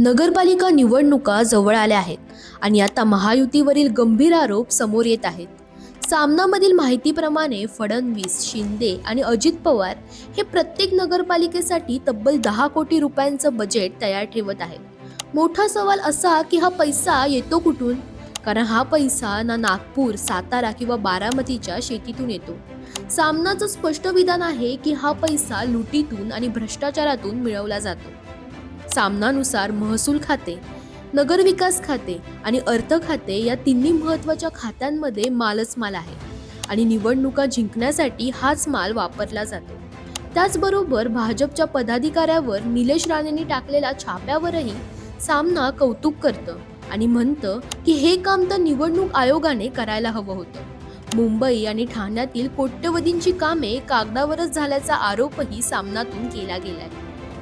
नगरपालिका निवडणुका जवळ आल्या आहेत आणि आता महायुतीवरील गंभीर आरोप समोर येत आहेत. सामनामधील माहितीप्रमाणे फडणवीस, शिंदे आणि अजित पवार हे प्रत्येक नगरपालिकेसाठी तब्बल 10 कोटी रुपयांचं बजेट तयार ठेवत आहेत. मोठा सवाल असा की हा पैसा येतो कुठून? कारण हा पैसा ना नागपूर, सातारा किंवा बारामतीच्या शेतीतून येतो. सामनाचं स्पष्ट विधान आहे की हा पैसा लुटीतून आणि भ्रष्टाचारातून मिळवला जातो. सामनानुसार महसूल खाते, नगरविकास खाते आणि अर्थ खाते या तिन्ही महत्त्वाच्या खात्यांमध्ये मालच माल आहे आणि निवडणुका जिंकण्यासाठी हाच माल वापरला जातो. त्याचबरोबर भाजपच्या पदाधिकाऱ्यावर निलेश राणेंनी टाकलेल्या छाप्यावरही सामना कौतुक करतं आणि म्हणतं की हे काम तर निवडणूक आयोगाने करायला हवं होतं. मुंबई आणि ठाण्यातील कोट्यवधींची कामे कागदावरच झाल्याचा आरोपही सामनातून केला गेलाय.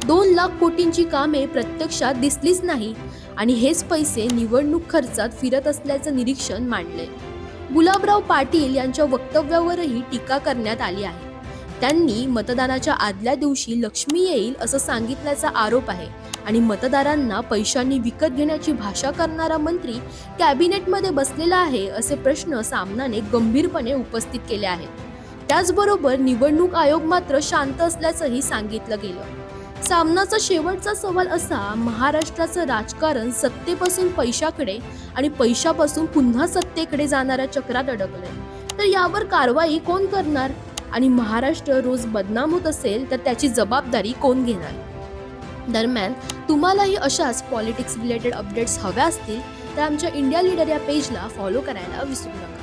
2 लाख कोटींची कामे प्रत्यक्षात दिसलीच नाही आणि हेच पैसे निवडणूक खर्चात फिरत असल्याचं निरीक्षण मांडले. गुलाबराव पाटील यांच्या वक्तव्यावरही टीका करण्यात आली आहे. त्यांनी मतदानाच्या आदल्या दिवशी लक्ष्मी येईल असं सांगितल्याचा आरोप आहे आणि मतदारांना पैशांनी विकत घेण्याची भाषा करणारा मंत्री कॅबिनेटमध्ये बसलेला आहे असे प्रश्न सामनाने गंभीरपणे उपस्थित केले आहेत. त्याचबरोबर निवडणूक आयोग मात्र शांत असल्याचंही सांगितलं गेलं. सामनाचा शेवटचा सवाल असा, महाराष्ट्राचं राजकारण सत्तेपासून पैशाकडे आणि पैशापासून पुन्हा सत्तेकडे जाणाऱ्या चक्रात अडकलंय. तर यावर कारवाई कोण करणार आणि महाराष्ट्र रोज बदनाम होत असेल तर त्याची जबाबदारी कोण घेणार? दरम्यान तुम्हालाही अशाच पॉलिटिक्स रिलेटेड अपडेट्स हव्या असतील तर आमच्या इंडिया लीडर या पेजला फॉलो करायला विसरू नका.